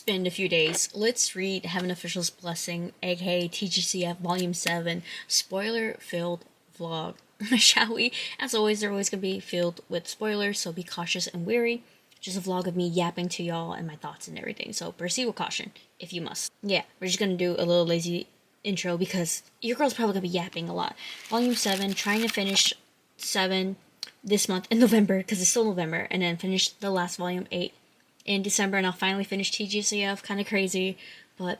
been a few days. Let's read Heaven Official's Blessing, aka TGCF Volume 7, spoiler-filled vlog. Shall we? As always, they're always going to be filled with spoilers, so be cautious and wary. Just a vlog of me yapping to y'all and my thoughts and everything, so proceed with caution, if you must. Yeah, we're just going to do a little lazy intro because your girl's probably going to be yapping a lot. Volume 7, trying to finish 7 this month in November, because it's still November, and then finish the last volume, 8, in December, and I'll finally finish TGCF. Kind of crazy, but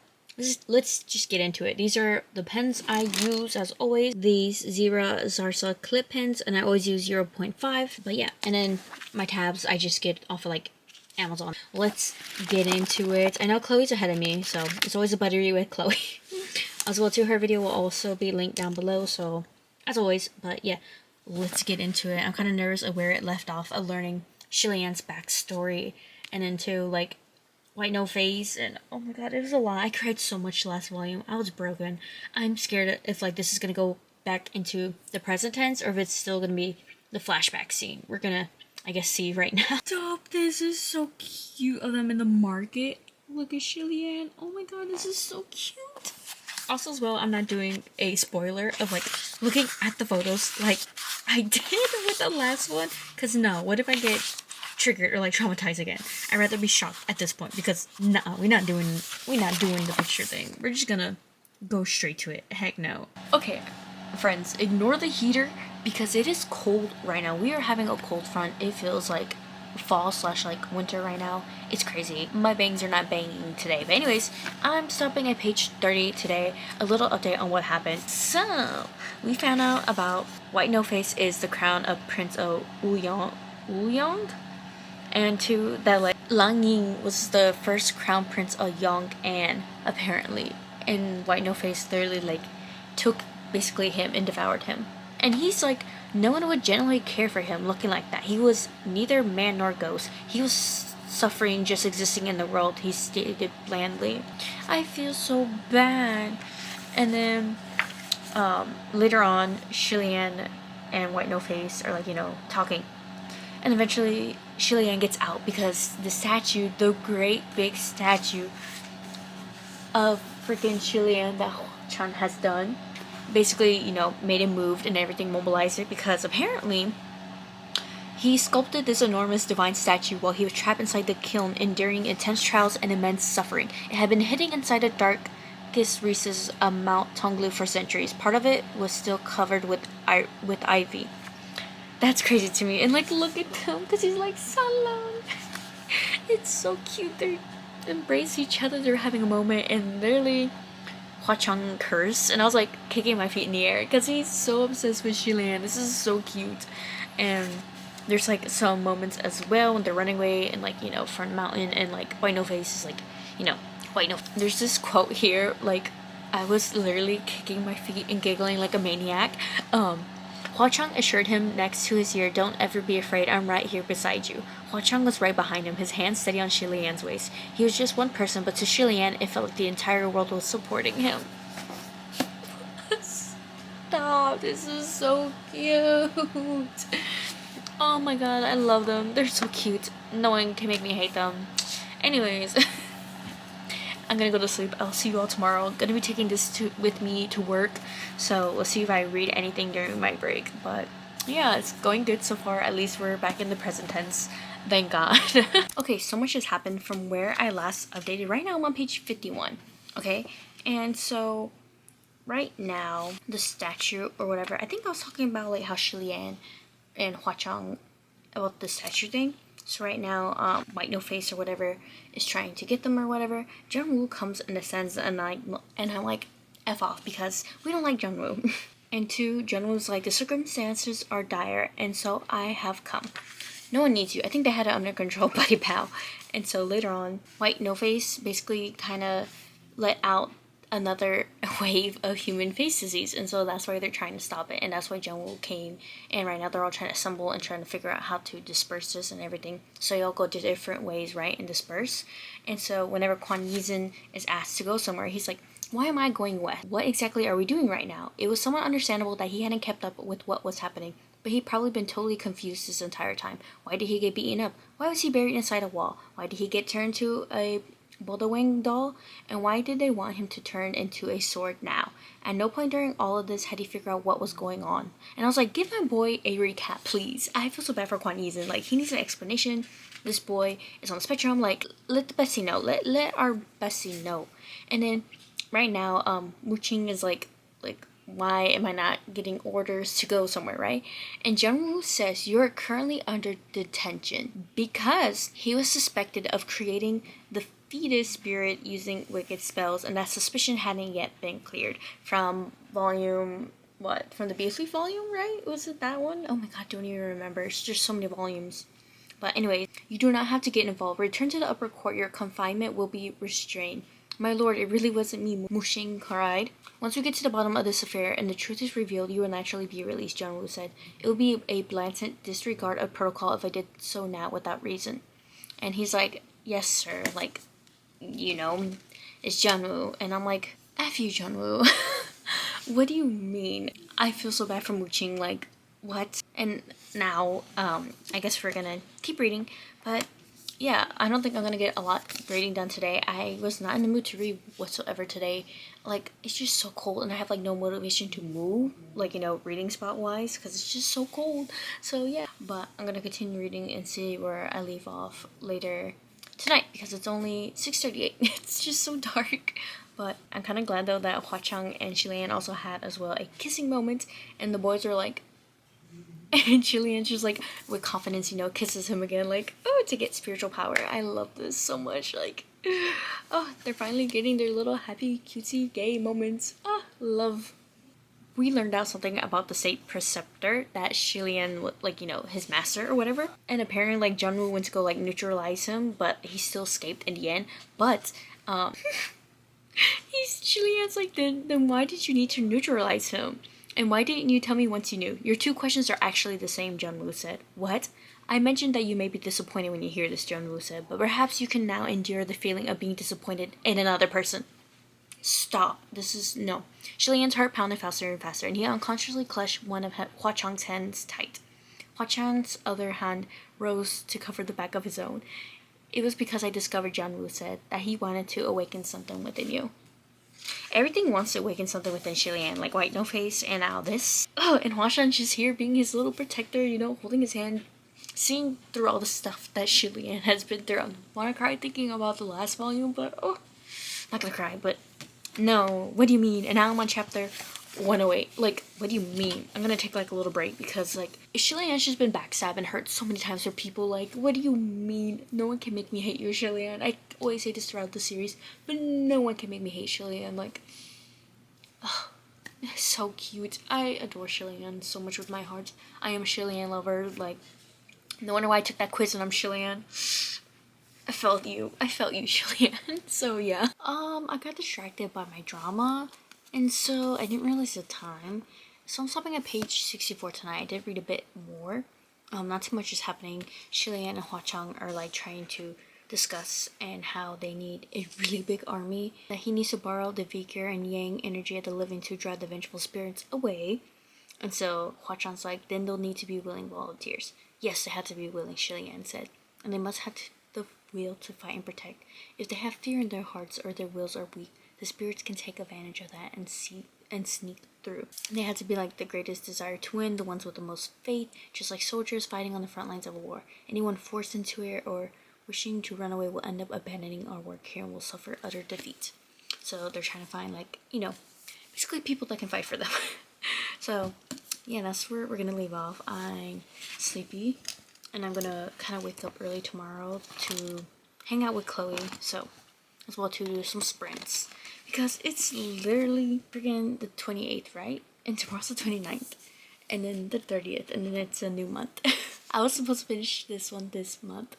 let's just get into it. These are the pens I use as always. These Zira Zarsa clip pens, and I always use 0.5. But yeah, and then my tabs I just get off of like Amazon. Let's get into it. I know Chloe's ahead of me, so it's always a buttery with Chloe. As well too, her video will also be linked down below, so as always. But yeah, let's get into it. I'm kind of nervous of where it left off, of learning Shilian's backstory, and into like White No Face, and oh my god, it was a lot. I cried so much last volume. I was broken. I'm scared if like this is gonna go back into the present tense, or if it's still gonna be the flashback scene. We're gonna, I guess, see right now. Stop! This is so cute of them in the market. Look at Shilian. Oh my god, this is so cute. Also, as well, I'm not doing a spoiler of like looking at the photos like I did with the last one, because no, what if I get triggered or like traumatized again? I'd rather be shocked at this point, because nah, we're not doing the picture thing. We're just gonna go straight to it. Heck no. Okay, friends, ignore the heater because it is cold right now. We are having a cold front. It feels like fall slash like winter right now. It's crazy. My bangs are not banging today. But anyways, I'm stopping at page 30 today. A little update on what happened. So we found out about White No Face is the crown of Prince of Uyong, and two, that like Lang Ying was the first crown prince of Yong'an apparently, and White No Face literally like took basically him and devoured him. And he's like, no one would generally care for him looking like that. He was neither man nor ghost. He was suffering just existing in the world, he stated blandly. I feel so bad. And then later on, Shilian and White No Face are like, talking. And eventually Shilian gets out because the statue, the great big statue of freaking Shilian that Chan has done, basically, made him moved and everything, mobilized it, because apparently he sculpted this enormous divine statue while he was trapped inside the kiln, enduring intense trials and immense suffering. It had been hidden inside the darkest recesses of Mount Tonglu for centuries. Part of it was still covered with ivy. That's crazy to me. And like, look at him, because he's like, Salam. It's so cute. They embrace each other. They're having a moment, and literally Hua Chang cursed, and I was like kicking my feet in the air because he's so obsessed with Shilian. This is so cute. And there's like some moments as well when they're running away and like, front mountain, and like White No Face is like, White No. There's this quote here, like I was literally kicking my feet and giggling like a maniac. Hua Chang assured him next to his ear, "Don't ever be afraid, I'm right here beside you." Hua Chang was right behind him, his hand steady on Shilian's waist. He was just one person, but to Shilian, it felt like the entire world was supporting him. Stop, this is so cute. Oh my god, I love them. They're so cute. No one can make me hate them. Anyways, I'm gonna go to sleep. I'll see you all tomorrow. I'm gonna be taking this with me to work, so let's see if I read anything during my break. But yeah, it's going good so far. At least we're back in the present tense. Thank God. Okay, so much has happened from where I last updated. Right now I'm on page 51. Okay, and so right now the statue or whatever, I think I was talking about like how Shilian and Hua Chang about the statue thing. So right now, White No Face or whatever is trying to get them or whatever. Jungwoo comes and ascends, and I'm like, F off, because we don't like Jungwoo. And two, Jungwoo's like, the circumstances are dire, and so I have come. No one needs you. I think they had it under control, buddy pal. And so later on, White No Face basically kind of let out another wave of human face disease, and so that's why they're trying to stop it, and that's why Jungwoo came, and right now they're all trying to assemble and trying to figure out how to disperse this and everything. So y'all go to different ways, right, and disperse. And so whenever Kwon Yizin is asked to go somewhere, he's like, why am I going west? What exactly are we doing right now? It was somewhat understandable that he hadn't kept up with what was happening, but he'd probably been totally confused this entire time. Why did he get beaten up? Why was he buried inside a wall? Why did he get turned to a Bullywang doll, and why did they want him to turn into a sword now? At no point during all of this had he figured out what was going on. And I was like, give my boy a recap, please. I feel so bad for Quan Yizhen. Like, he needs an explanation. This boy is on the spectrum. Like, let the bestie know. Let our bestie know. And then right now, Muqing is like, why am I not getting orders to go somewhere, right? And Jungwoo says you're currently under detention because he was suspected of creating the fetus spirit using wicked spells, and that suspicion hadn't yet been cleared from volume from the Beastly volume, right? Was it that one? Oh my god, don't even remember. It's just so many volumes. But anyway, you do not have to get involved. Return to the upper court. Your confinement will be restrained. My lord, it really wasn't me, Muqing cried. Once we get to the bottom of this affair and the truth is revealed, you will naturally be released, Jungwoo said. It would be a blatant disregard of protocol if I did so now without reason. And he's like, yes, sir. Like, you know, it's Jungwoo. And I'm like, F you, Jungwoo. What do you mean? I feel so bad for Muqing. Like, what? And now, I guess we're gonna keep reading. But yeah, I don't think I'm gonna get a lot reading done today. I was not in the mood to read whatsoever today. Like, it's just so cold and I have like no motivation to move, like, you know, reading spot wise, because it's just so cold. So yeah, but I'm gonna continue reading and see where I leave off later tonight because it's only 6:38. It's just so dark. But I'm kind of glad though that Hua Chang and Shilian also had as well a kissing moment, and the boys were like, and Shilian just like with confidence, you know, kisses him again, like, oh, to get spiritual power. I love this so much. Like, oh, they're finally getting their little happy, cutesy, gay moments. Ah, love. We learned out something about the State Preceptor, that Shilian, like, you know, his master or whatever. And apparently, like, Jungwoo went to go, like, neutralize him, but he still escaped in the end. But, Shilian's like, then why did you need to neutralize him? And why didn't you tell me once you knew? Your two questions are actually the same, Jungwoo said. What? I mentioned that you may be disappointed when you hear this, Jungwoo said, but perhaps you can now endure the feeling of being disappointed in another person. Stop. This is no. Shilian's heart pounded faster and faster, and he unconsciously clutched one of Hua Chang's hands tight. Hua Chang's other hand rose to cover the back of his own. It was because I discovered, Jungwoo said, that he wanted to awaken something within you. Everything wants to awaken something within Shilian, like White No Face, and now this. Oh, and Hua Chang's just here being his little protector, you know, holding his hand, seeing through all the stuff that Shilian has been through. I want to cry thinking about the last volume, but oh, not gonna cry, but no, what do you mean? And now I'm on chapter 108. Like, what do you mean? I'm gonna take like a little break because like Shilian's just been backstabbed and hurt so many times for people. Like, what do you mean? No one can make me hate you, Shilian. I always say this throughout the series, but no one can make me hate Shilian. Like, oh, so cute. I adore Shilian so much with my heart. I am a Shilian lover. Like, no wonder why I took that quiz and I'm Shilian. I felt you, Shilian. So yeah. I got distracted by my drama, and so I didn't realize the time. So I'm stopping at page 64 tonight. I did read a bit more. Not too much is happening. Shilian and Hua Chang are like trying to discuss and how they need a really big army. That he needs to borrow the Vigor and Yang energy of the living to drive the vengeful spirits away. And so Hua Chang's like, then they'll need to be willing volunteers. Yes, they have to be willing, Shilian said. And they must have the will to fight and protect. If they have fear in their hearts or their wills are weak, the spirits can take advantage of that and sneak through. And they have to be like the greatest desire to win, the ones with the most faith, just like soldiers fighting on the front lines of a war. Anyone forced into it or wishing to run away will end up abandoning our work here and will suffer utter defeat. So they're trying to find, like, you know, basically people that can fight for them. So yeah, that's where we're gonna leave off. I'm sleepy and I'm gonna kind of wake up early tomorrow to hang out with Chloe, so as well to do some sprints because it's literally freaking the 28th, right? And tomorrow's the 29th, and then the 30th, and then it's a new month. I was supposed to finish this one this month.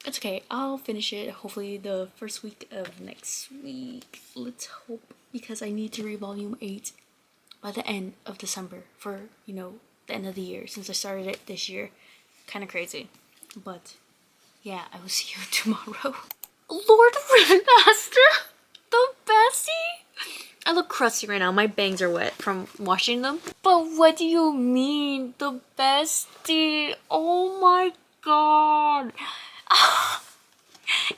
It's okay, I'll finish it hopefully the first week of next week. Let's hope, because I need to read volume 8 by the end of December for, you know, the end of the year, since I started it this year. Kind of crazy, but yeah, I will see you tomorrow. Lord Redmaster, the bestie. I look crusty right now. My bangs are wet from washing them. But what do you mean, the bestie? Oh my god.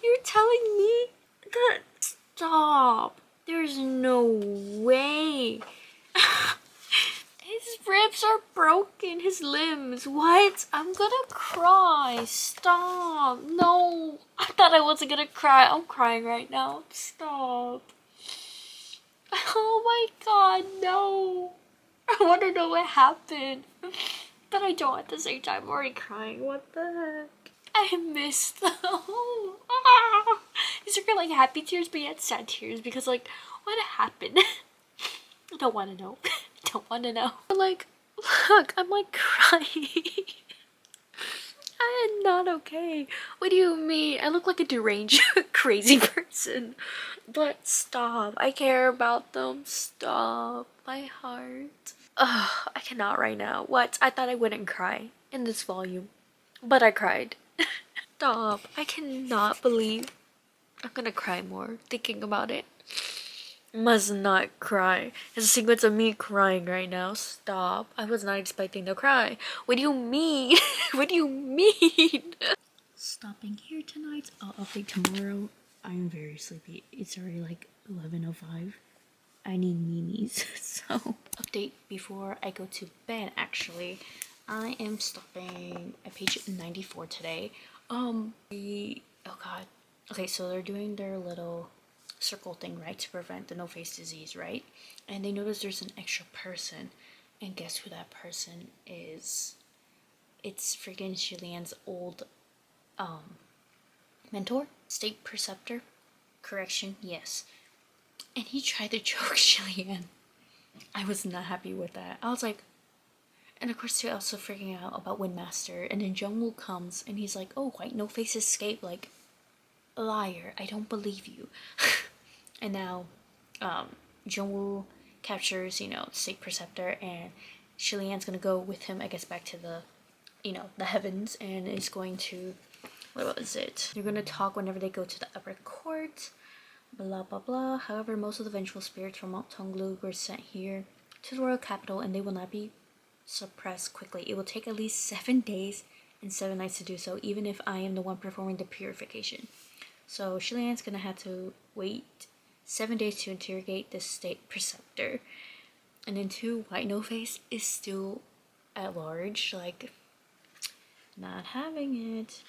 You're telling me that? Stop. There's no way. His ribs are broken, his limbs. What? I'm gonna cry. Stop. No. I thought I wasn't gonna cry. I'm crying right now. Stop. Oh my god, no. I wanna know what happened. But I don't at the same time. I'm already crying. What the heck? I missed them. These are like happy tears, but yet sad tears because like, what happened? I don't want to know. I don't want to know. But like, look, I'm like crying. I am not okay. What do you mean? I look like a deranged, crazy person. But stop. I care about them. Stop. My heart. Ugh, I cannot right now. What? I thought I wouldn't cry in this volume. But I cried. Stop. I cannot believe. I'm gonna cry more thinking about it. Must not cry. It's a sequence of me crying right now. Stop. I was not expecting to cry. What do you mean? What do you mean? Stopping here tonight. I'll update tomorrow. I'm very sleepy. It's already like 11:05. I need memes. So update before I go to bed. Actually, I am stopping at page 94 today. Oh god. Okay, so they're doing their little circle thing, right, to prevent the no face disease, right? And they notice there's an extra person, and guess who that person is? It's freaking Shilian's old mentor, state preceptor. Correction, yes. And he tried to choke Shilian. I was not happy with that. I was like, and of course, too, I was also freaking out about Windmaster. And then Jungwoo comes and he's like, "Oh, white no face escape." Like, liar! I don't believe you. And now, Jungwoo captures, state preceptor, and Shilian's gonna go with him, I guess, back to the, the heavens, and is going to, what was it? They're gonna talk whenever they go to the upper court. Blah blah blah. However, most of the vengeful spirits from Mount Tonglu were sent here to the royal capital, and they will not be suppressed quickly. It will take at least 7 days and 7 nights to do so, even if I am the one performing the purification. So Shilian's gonna have to wait 7 days to interrogate the state preceptor, and then 2, White No Face is still at large, like not having it.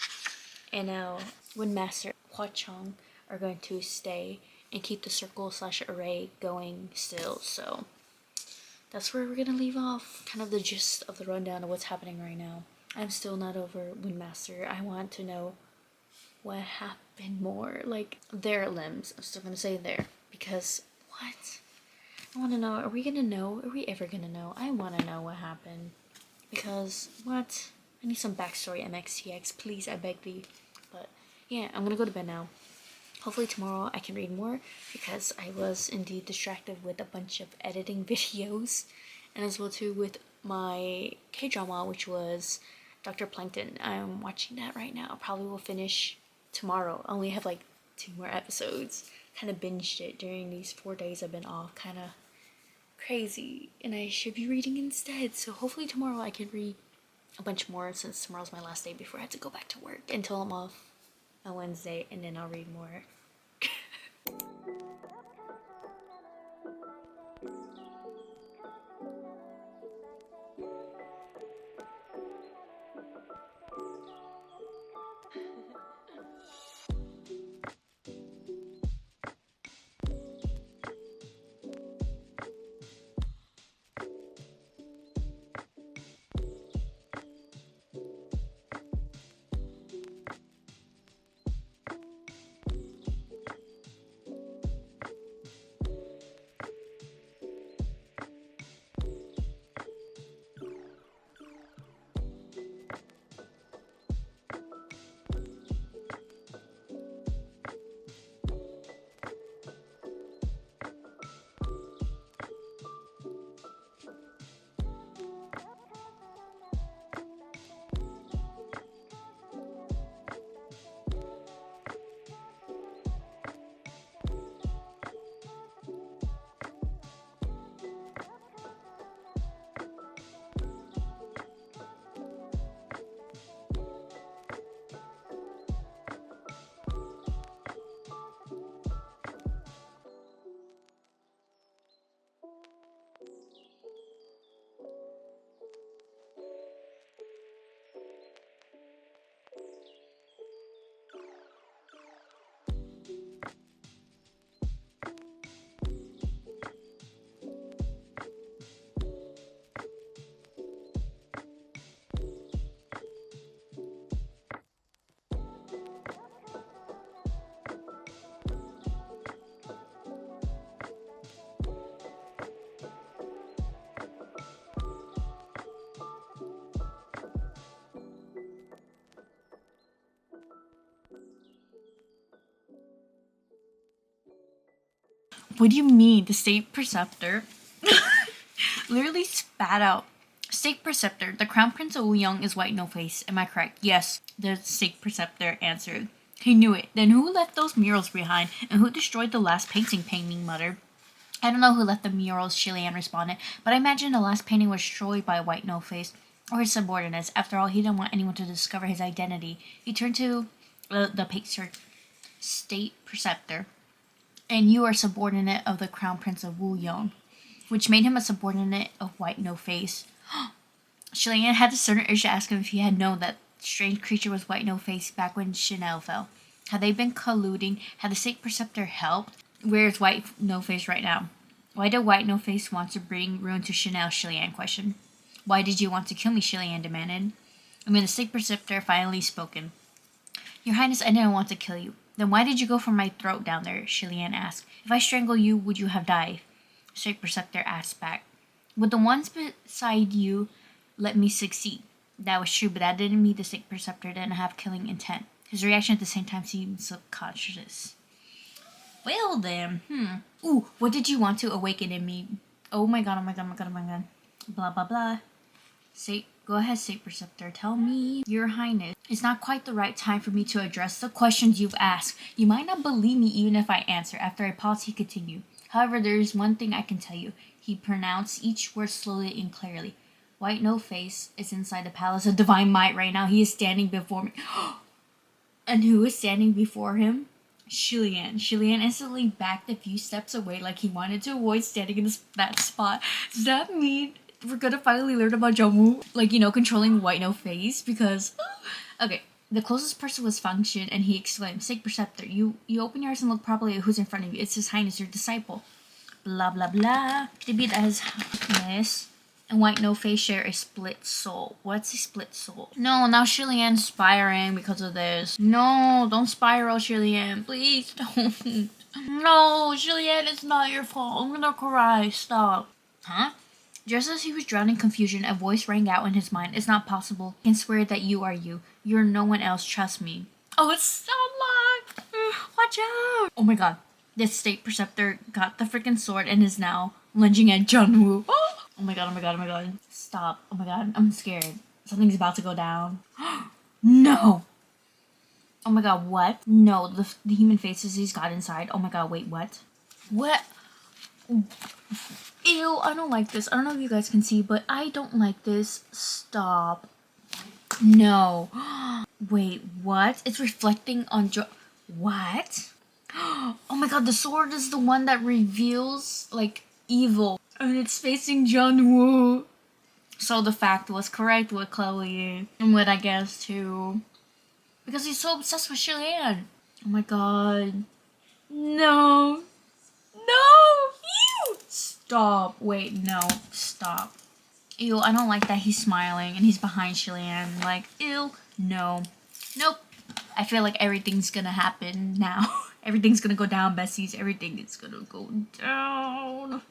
And now Windmaster Hua Chong are going to stay and keep the circle/array going still. So that's where we're gonna leave off. Kind of the gist of the rundown of what's happening right now. I'm still not over Windmaster. I want to know what happened more. Like, their limbs. I'm still gonna say there. Because, what? I want to know. Are we gonna know? Are we ever gonna know? I want to know what happened. Because, what? I need some backstory, MXTX. Please, I beg thee. But, yeah, I'm gonna go to bed now. Hopefully tomorrow I can read more, because I was indeed distracted with a bunch of editing videos, and as well too with my K-drama, which was Dr. Plankton. I'm watching that right now. Probably will finish tomorrow. I only have like 2 more episodes. Kind of binged it during these 4 days I've been off. Kind of crazy, and I should be reading instead. So hopefully tomorrow I can read a bunch more, since tomorrow's my last day before I have to go back to work until I'm off on Wednesday, and then I'll read more. What do you mean? The state preceptor literally spat out. State preceptor, the crown prince of Young is white, no face. Am I correct? Yes, the state preceptor answered. He knew it. Then who left those murals behind? And who destroyed the last painting? Painting muttered. I don't know who left the murals, Shilian responded, but I imagine the last painting was destroyed by White No Face or his subordinates. After all, he didn't want anyone to discover his identity. He turned to the pacer, state preceptor, and you are subordinate of the crown prince of Wu Yong, which made him a subordinate of White No Face. Shilian had a certain urge to ask him if he had known that strange creature was White No Face back when Chanel fell. Had they been colluding? Had the state preceptor helped? Where is White No Face right now? Why did White No Face want to bring ruin to Chanel? Shilian questioned. Why did you want to kill me? Shilian demanded. The state preceptor finally spoken. Your Highness, I didn't want to kill you. Then why did you go for my throat down there? Shilian asked. If I strangle you, would you have died? State preceptor asked back. Would the ones beside you let me succeed? That was true, but that didn't mean the state preceptor didn't have killing intent. His reaction at the same time seemed subconscious. Well then, Ooh, what did you want to awaken in me? Oh my god, oh my god, oh my god, oh my god. Blah, blah, blah. Go ahead, state preceptor. Tell me, Your Highness. It's not quite the right time for me to address the questions you've asked. You might not believe me even if I answer. After I pause, he continued. However, there is one thing I can tell you. He pronounced each word slowly and clearly. White No Face is inside the Palace of Divine Might right now. He is standing before me. And who is standing before him? Shilian. Shilian instantly backed a few steps away like he wanted to avoid standing in that spot. Does that mean we're gonna finally learn about Jungwoo? Like, controlling White No Face? Because... Okay. The closest person was Function, and he exclaimed, State Preceptor, you open your eyes and look properly at who's in front of you. It's His Highness, your disciple. Blah, blah, blah. They beat His Highness and White No Face share a split soul. What's a split soul? No, now Shilian's spiraling because of this. No, don't spiral, Shilian. Please don't. No, Shilian, it's not your fault. I'm gonna cry. Stop. Huh? Just as he was drowning in confusion, a voice rang out in his mind. It's not possible. I can swear that you are you. You're no one else. Trust me. Oh, it's someone! Watch out! Oh my god. This state preceptor got the freaking sword and is now lunging at Jungwoo. Oh my god, oh my god, oh my god. Stop. Oh my god, I'm scared. Something's about to go down. No! Oh my god, what? No, the human faces he's got inside. Oh my god, wait, what? What? Ew, I don't like this. I don't know if you guys can see, but I don't like this. Stop. No. Wait, what? It's reflecting on What? Oh my god, the sword is the one that reveals, like, evil. And it's facing Jungwoo. So the fact was correct with Chloe. And with, I guess, too. Because he's so obsessed with Shilian. Oh my god. No. No! Ew! Stop. Wait, no. Stop. Ew, I don't like that he's smiling and he's behind Shilian. Like, ew. No. Nope. I feel like everything's gonna happen now. Everything's gonna go down, Bessies. Everything is gonna go down.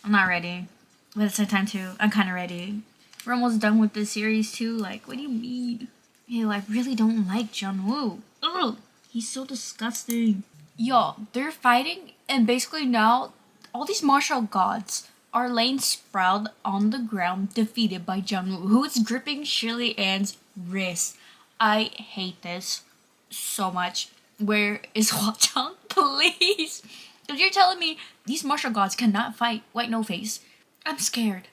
I'm not ready. But it's the time to. I'm kind of ready. We're almost done with this series too. Like, what do you mean? Ew, I really don't like Jungwoo. Ugh, he's so disgusting. Y'all, they're fighting, and basically now, all these martial gods are laying sprawled on the ground, defeated by Jungwoo, who is gripping Shilian's wrist. I hate this so much. Where is Hwa-chang? Please! If you're telling me these martial gods cannot fight White No Face, I'm scared.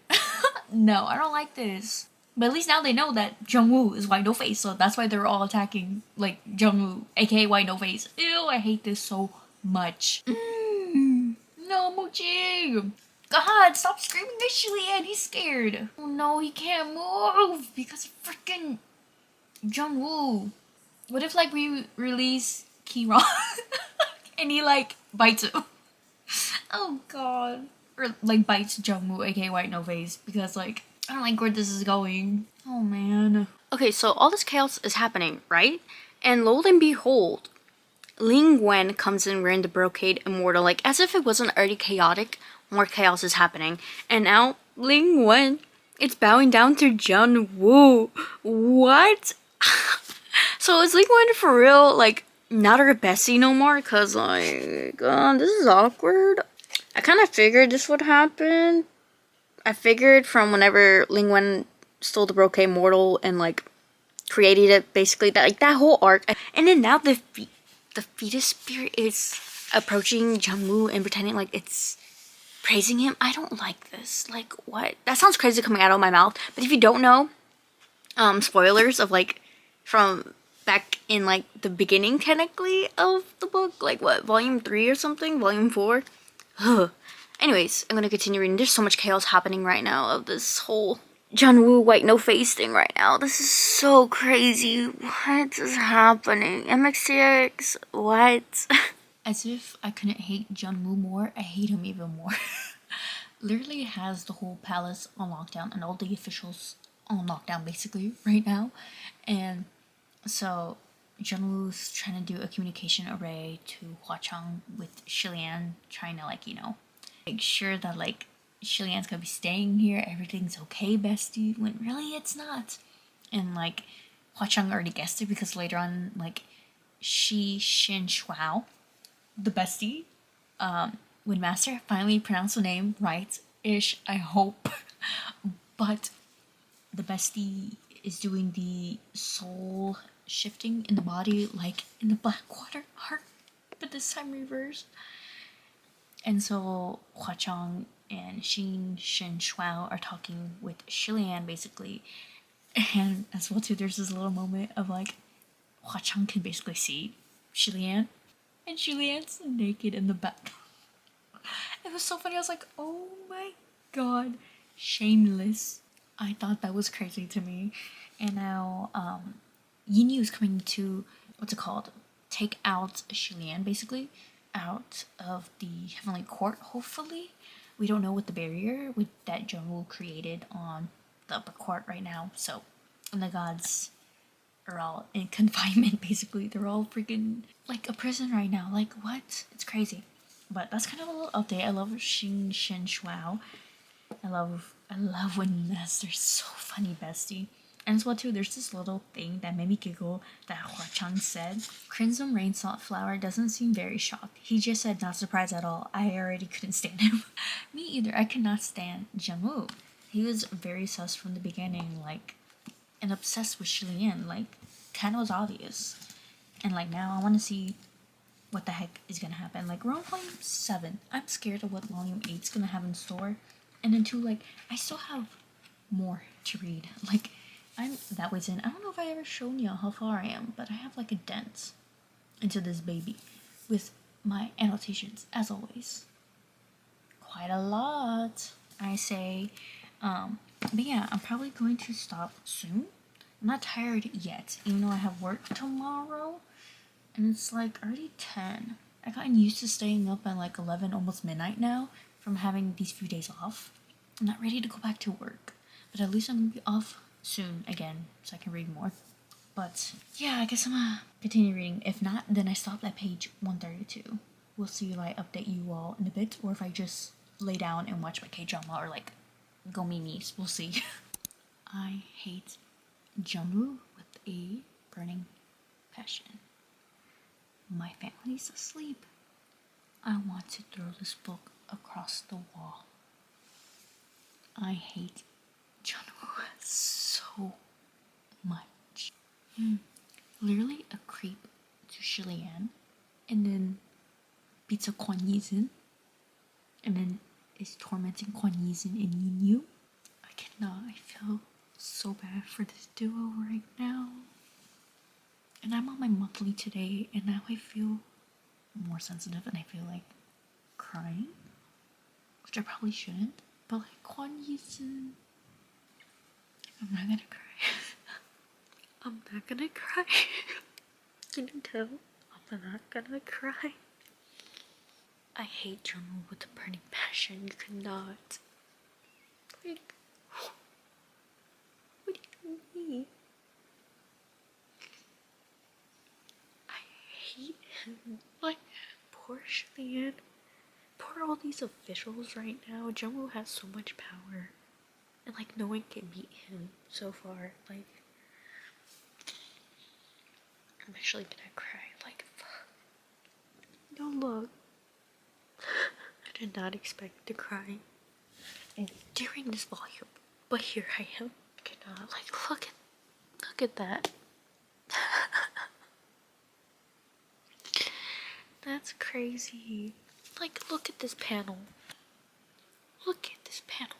No, I don't like this. But at least now they know that Jungwoo is White No Face, so that's why they're all attacking, like, Jungwoo, aka White No Face. Ew, I hate this so much. No, Mochi! God, stop screaming at Shilian, he's scared. Oh no, he can't move because of freaking Jungwoo. What if, like, we release Kiron and he, like, bites him? Oh god. Or, like, bites Jungwoo, aka White No Face, because, like, I don't like where this is going. Oh man. Okay, so all this chaos is happening, right? And lo and behold, Ling Wen comes in wearing the brocade immortal, like as if it wasn't already chaotic, more chaos is happening. And now Ling Wen, it's bowing down to Jungwoo. What? So is Ling Wen for real, like, not her bestie no more? Cause like, this is awkward. I kind of figured this would happen. I figured from whenever Ling Wen stole the Brocade Mortal and like created it, basically that like that whole arc, and then now the fetus spirit is approaching Jungwoo and pretending like it's praising him. I don't like this. Like what? That sounds crazy coming out of my mouth. But if you don't know, spoilers of like from back in like the beginning technically of the book, like what, volume 3 or something, volume 4. Ugh. Anyways, I'm gonna continue reading. There's so much chaos happening right now of this whole Jungwoo white no face thing right now. This is so crazy. What is happening? MXTX, what? As if I couldn't hate Jungwoo more, I hate him even more. Literally has the whole palace on lockdown and all the officials on lockdown basically right now. And so Jungwoo's trying to do a communication array to Hua Chang with Shilian, trying to like, you know, make sure that like Shilian's gonna be staying here, everything's okay, bestie, when really it's not. And like Hua Chang already guessed it because later on, like Shin Shuao, the bestie, when Master finally pronounced the name right-ish, I hope. But the bestie is doing the soul shifting in the body like in the Blackwater arc, but this time reverse. And so Hua Chang and Shin Shuao are talking with Shilian basically. And as well too, there's this little moment of like Hua Chang can basically see Shilian, and Shilian's naked in the back. It was so funny. I was like, oh my god, shameless. I thought that was crazy to me. And now Yin Yu is coming to, what's it called, take out Shilian basically out of the Heavenly Court, hopefully. We don't know what the barrier with that Jungwoo created on the upper court right now. So, and the gods are all in confinement basically. They're all freaking like a prison right now. Like what? It's crazy. But that's kind of a little update. I love Shin Shuao. I love when Master's so funny, bestie. And as well too, there's this little thing that made me giggle that Hua Chang said. Crimson Rain Flower doesn't seem very shocked. He just said not surprised at all. I already couldn't stand him. Me either. I cannot stand Jungwoo. He was very sus from the beginning, like, and obsessed with Shilian. Like, kind of was obvious. And like now, I want to see what the heck is gonna happen. Like, we're on volume 7. I'm scared of what volume 8's gonna have in store. And then 2, like, I still have more to read. Like, I'm that ways in. I don't know if I ever shown you how far I am, but I have like a dent into this baby with my annotations, as always. Quite a lot, I say. But yeah, I'm probably going to stop soon. I'm not tired yet, even though I have work tomorrow. And it's like already 10. I gotten used to staying up at like 11, almost midnight now from having these few days off. I'm not ready to go back to work, but at least I'm gonna be off soon again so I can read more. But yeah, I guess I'm gonna continue reading. If not, then I stopped at page 132. We'll see if I update you all in a bit or if I just lay down and watch my K-drama or like go memes. We'll see. I hate Jungwoo with a burning passion. My family's asleep. I want to throw this book across the wall. I hate Jungwoo so much. Literally a creep to Shilian, and then beats up Kwon Yizin, and then is tormenting Kwon Yizin and Yin Yu. I cannot. I feel so bad for this duo right now. And I'm on my monthly today, and now I feel more sensitive, and I feel like crying, which I probably shouldn't. But like Kwon Yizin, I'm not gonna cry. I'm not gonna cry. Can you tell? I'm not gonna cry. I hate Jungwoo with a burning passion. You cannot. Like, what do you mean? I hate him. Like, poor Shilian. Poor all these officials right now. Jungwoo has so much power. And like, no one can beat him so far. Like, I'm actually gonna cry. Like, fuck. Don't look. did not expect to cry during this volume, but here I am. I cannot, like, look at that. That's crazy. Like, look at this panel. Look at this panel.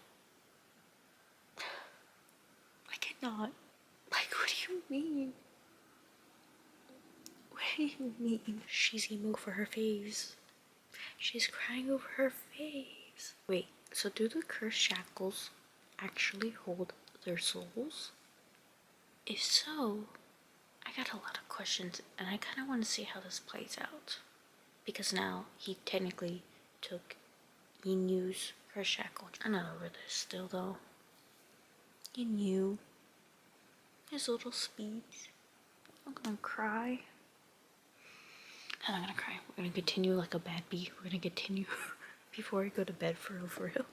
I cannot. Like, what do you mean? What do you mean? She's emo for her face. She's crying over her face. Wait, so do the cursed shackles actually hold their souls? If so, I got a lot of questions and I kind of want to see how this plays out. Because now he technically took Yinyu's cursed shackle. I'm not over this still though. Yinyu, his little speech. I'm gonna cry. I'm not gonna cry. We're gonna continue like a bad bee. We're gonna continue before I go to bed for real.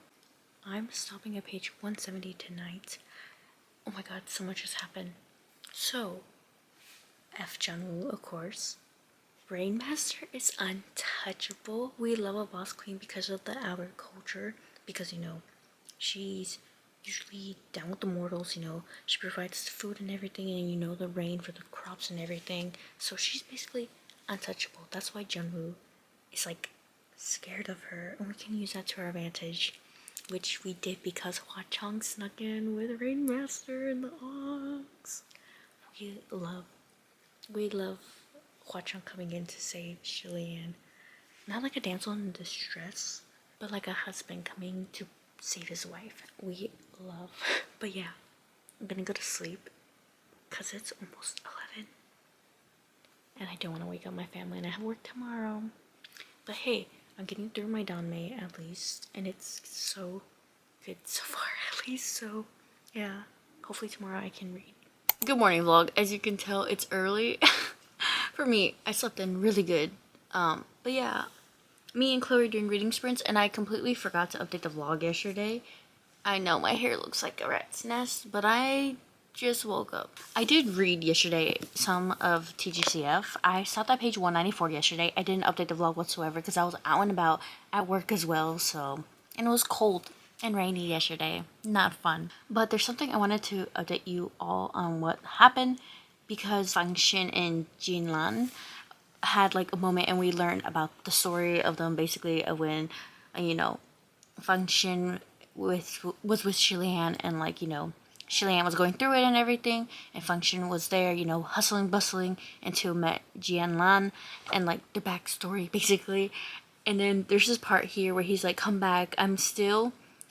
I'm stopping at page 170 tonight. Oh my god, so much has happened. So, F. Junwoo, of course. Rainmaster is untouchable. We love a boss queen because of the outer culture. Because, you know, she's usually down with the mortals, you know. She provides the food and everything, and you know, the rain for the crops and everything. So she's basically untouchable. That's why Junwoo is like scared of her, and we can use that to our advantage, which we did because Hwa Chong snuck in with Rainmaster and the Ox. We love Hwa Chong coming in to save Shilian. Not like a damsel in distress, but like a husband coming to save his wife. We love. But yeah, I'm gonna go to sleep because it's almost 11 and I don't want to wake up my family and I have work tomorrow. But hey, I'm getting through my Danmei at least, and it's so good so far at least. So yeah, hopefully tomorrow I can read. Good morning vlog. As you can tell, it's early. For me, I slept in really good. But yeah, me and Chloe are doing reading sprints, and I completely forgot to update the vlog yesterday. I know my hair looks like a rat's nest, but I just woke up. I did read yesterday some of TGCF. I stopped at page 194 yesterday. I didn't update the vlog whatsoever because I was out and about at work as well, so. And it was cold and rainy yesterday. Not fun. But there's something I wanted to update you all on what happened, because Fangshin and Jinlan had like a moment and we learned about the story of them, basically, of when, you know, Fangshin was with Shilian, and like, you know, Shilian was going through it and everything, and Fangshin was there, you know, hustling, bustling, until met Jianlan and like the backstory basically. And then there's this part here where he's like, come back,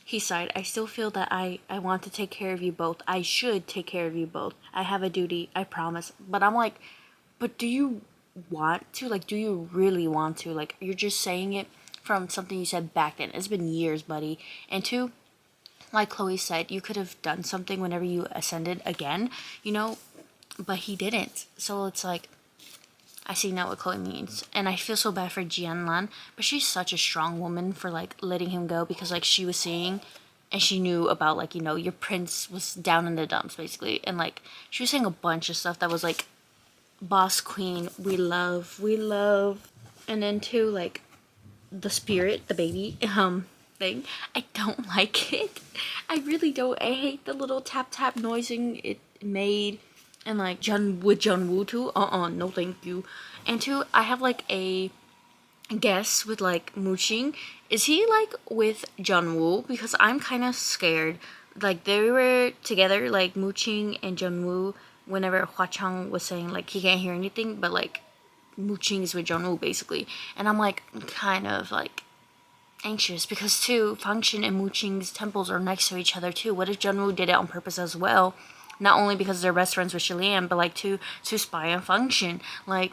he sighed, I still feel that I want to take care of you both. I should take care of you both. I have a duty, I promise. But I'm like, but do you want to? Like, do you really want to? Like, you're just saying it from something you said back then. It's been years, buddy. And two, like Chloe said, you could have done something whenever you ascended again, you know, but he didn't. So it's like, I see now what Chloe means. And I feel so bad for Jianlan, but she's such a strong woman for like letting him go, because like she was seeing and she knew about, like, you know, your prince was down in the dumps basically, and like she was saying a bunch of stuff that was like, boss queen, we love. And then too, like, the spirit, the baby thing, I don't like it. I really don't. I hate the little tap noising it made. And like Junwoo too, no thank you. And two, I have like a guess with like Mooching. Is he like with Junwoo? Because I'm kind of scared. Like, they were together, like Mooching and Junwoo, whenever Hwa Chang was saying like he can't hear anything, but like Mooching is with Junwoo basically. And I'm like kind of like anxious, because too, Fangshin and Mooching's temples are next to each other too. What if Junwoo did it on purpose as well? Not only because they're best friends with Shilian, but like to spy on Fangshin. Like,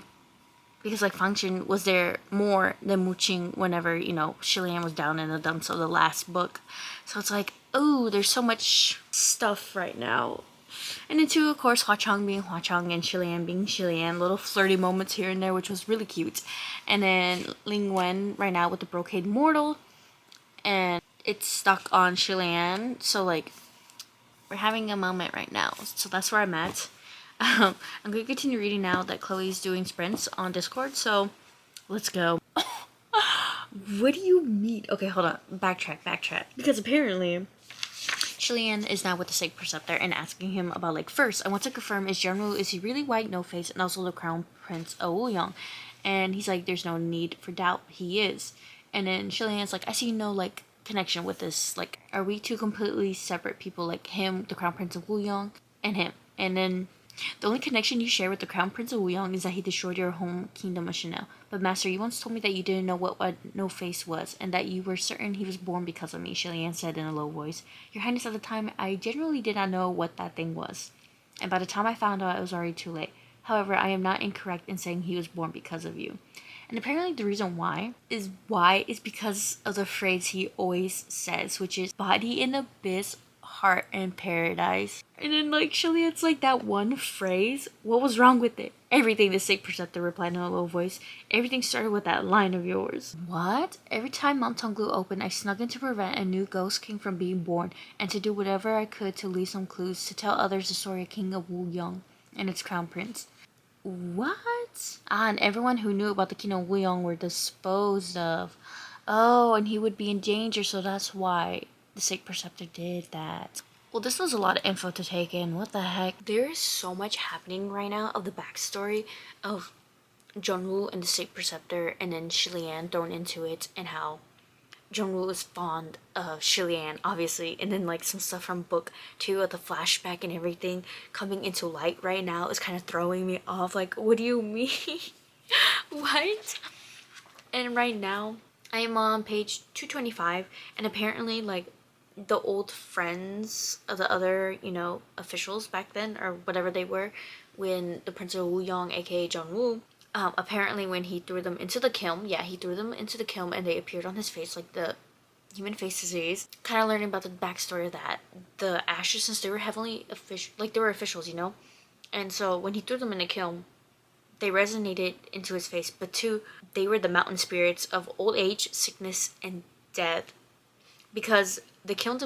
because like Fangshin was there more than Mooching whenever, you know, Shilian was down in the dumps of the last book. So it's like, oh, there's so much stuff right now. And then too, of course, Hwa Chong being Hwa Chong and Shilian being Shilian. Little flirty moments here and there, which was really cute. And then Ling Wen right now with the brocade mortal, and it's stuck on Shilian. So like, we're having a moment right now. So that's where I'm at. I'm going to continue reading now that Chloe's doing sprints on Discord. So let's go. What do you mean? Okay, hold on. Backtrack. Because apparently Shilian is now with the Sacred Preceptor and asking him about, like, first, I want to confirm, is General, is he really white, no face, and also the Crown Prince Ouyang? And he's like, there's no need for doubt, he is. And then Shilian's like, I see no, like, connection with this. Like, are we two completely separate people, like him, the Crown Prince of Ouyang, and him? And then the only connection you share with the Crown Prince of Wuyong is that he destroyed your home kingdom of Chanel. But Master, you once told me that you didn't know what No Face was, and that you were certain he was born because of me, Shilian said in a low voice. Your Highness, at the time, I genuinely did not know what that thing was. And by the time I found out, it was already too late. However, I am not incorrect in saying he was born because of you. And apparently the reason why is because of the phrase he always says, which is body in abyss, heart in paradise. And then, like, surely it's like that one phrase. What was wrong with it? Everything, the Sacred Preceptor replied in a low voice. Everything started with that line of yours. What? Every time Mount Tonglu opened, I snuck in to prevent a new Ghost King from being born, and to do whatever I could to leave some clues to tell others the story of King of Wu Yong and its crown prince. What? Ah, and everyone who knew about the Kingdom of Wu Yong were disposed of. Oh, and he would be in danger, so that's why the Sacred Preceptor did that. Well, this was a lot of info to take in. What the heck? There is so much happening right now of the backstory of Jungwoo and the Sacred Preceptor, and then Shilian thrown into it, and how Jungwoo is fond of Shilian, obviously, and then, like, some stuff from book 2 of the flashback and everything coming into light right now is kind of throwing me off. Like, what do you mean? What? And right now, I am on page 225, and apparently, like, the old friends of the other, officials back then, or whatever they were, when the Prince of Wu Yong, aka John Woo, apparently when he threw them into the kiln, he threw them into the kiln and they appeared on his face like the human face disease. Kind of learning about the backstory of that. The ashes, since they were heavily official, like they were officials, and so when he threw them in the kiln, they resonated into his face, but two, they were the mountain spirits of old age, sickness, and death. Because the kiln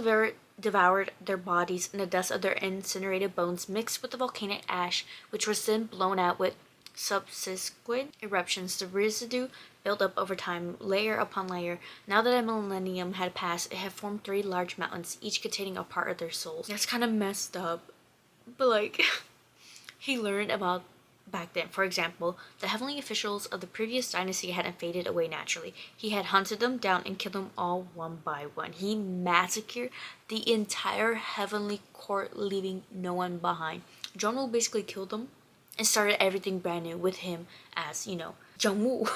devoured their bodies, and the dust of their incinerated bones mixed with the volcanic ash, which was then blown out with subsequent eruptions. The residue built up over time, layer upon layer. Now that a millennium had passed, it had formed 3 large mountains, each containing a part of their souls. That's kind of messed up, but, like, he learned about back then. For example, the heavenly officials of the previous dynasty hadn't faded away naturally. He had hunted them down and killed them all one by one. He massacred the entire heavenly court, leaving no one behind. Jongwoo basically killed them and started everything brand new with him as, Jongwoo.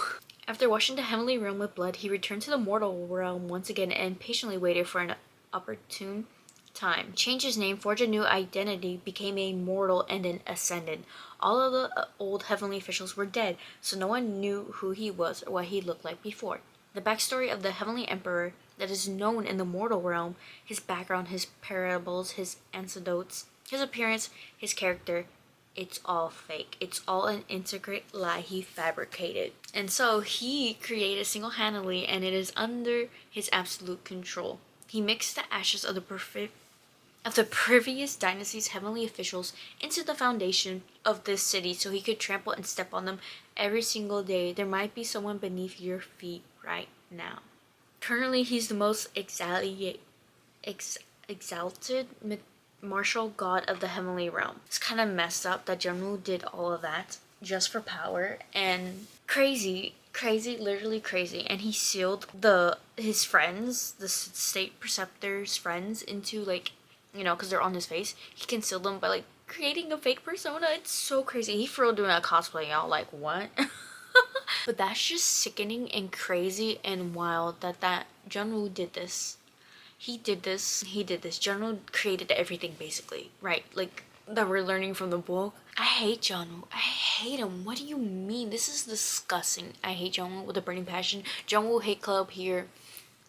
After washing the heavenly realm with blood, he returned to the mortal realm once again and patiently waited for an opportune time. Changed his name, forged a new identity, became a mortal, and then ascended. All of the old heavenly officials were dead, so no one knew who he was or what he looked like before. The backstory of the heavenly emperor that is known in the mortal realm, his background, his parables, his anecdotes, his appearance, his character, it's all fake. It's all an intricate lie he fabricated. And so he created single-handedly, and it is under his absolute control. He mixed the ashes of the previous dynasty's heavenly officials into the foundation of this city so he could trample and step on them every single day. There might be someone beneath your feet right now. Currently, he's the most exalted martial god of the heavenly realm. It's kind of messed up that Jungwoo did all of that just for power, and crazy, literally crazy. And he sealed his friends, the State Preceptor's friends, into, like, because they're on his face. He concealed them by, like, creating a fake persona. It's so crazy. He for real doing a cosplay, y'all. Like, what? But that's just sickening and crazy and wild that Jungwoo did this. He did this. Jungwoo created everything, basically. Right? Like, that we're learning from the book. I hate Jungwoo. I hate him. What do you mean? This is disgusting. I hate Jungwoo with a burning passion. Jungwoo hate club here.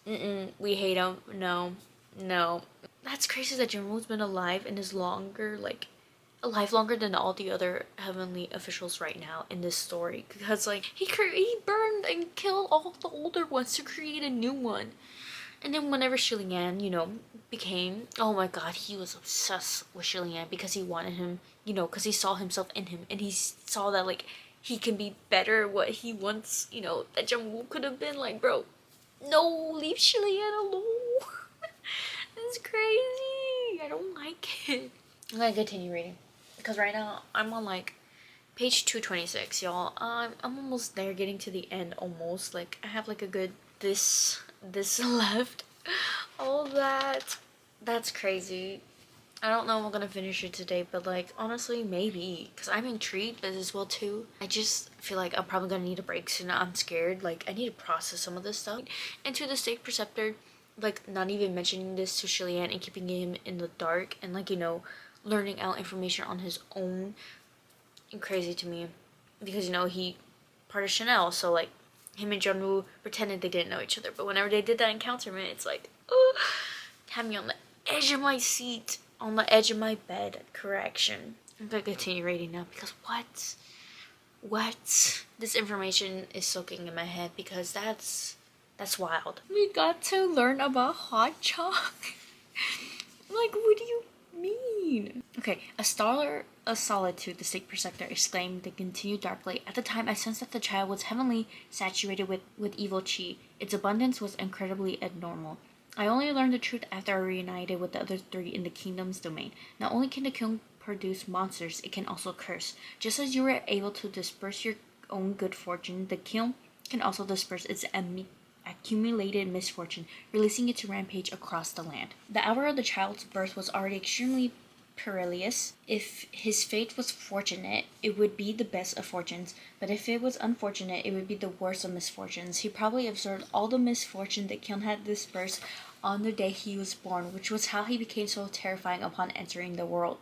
We hate him. No. That's crazy that Jungwoo's been alive and is longer than all the other heavenly officials right now in this story. Because, like, he burned and killed all the older ones to create a new one. And then whenever Shilian, became, oh my god, he was obsessed with Shilian because he wanted him, because he saw himself in him. And he saw that, like, he can be better what he wants, that Jungwoo could have been. Like, bro, No, leave Chilean alone. That's crazy. I don't like it. I'm gonna continue reading because right now I'm on like page 226, y'all. I'm almost there, getting to the end almost. Like I have like a good this left. All that. That's crazy. I don't know if I'm gonna finish it today, but like honestly, maybe because I'm intrigued as well too. I just feel like I'm probably gonna need a break soon. I'm scared. Like I need to process some of this stuff. And to the state preceptor, like not even mentioning this to Shilian and keeping him in the dark and like learning out information on his own, and crazy to me because he part of Chanel, so like him and Junwoo pretended they didn't know each other, but whenever they did that encounter, it's like, oh, had me on the edge of my seat, on the edge of my bed. Correction. I'm gonna continue reading now because what? This information is soaking in my head because that's wild. We got to learn about hot chalk. Like, what do you mean? Okay, a star of solitude, the state preceptor exclaimed, then continued darkly. At the time, I sensed that the child was heavily saturated with evil chi. Its abundance was incredibly abnormal. I only learned the truth after I reunited with the other three in the kingdom's domain. Not only can the kiln produce monsters, it can also curse. Just as you were able to disperse your own good fortune, the kiln can also disperse its accumulated misfortune, releasing it to rampage across the land. The hour of the child's birth was already extremely perilous. If his fate was fortunate, it would be the best of fortunes, but if it was unfortunate, it would be the worst of misfortunes. He probably absorbed all the misfortune that Kyun had dispersed on the day he was born, which was how he became so terrifying upon entering the world.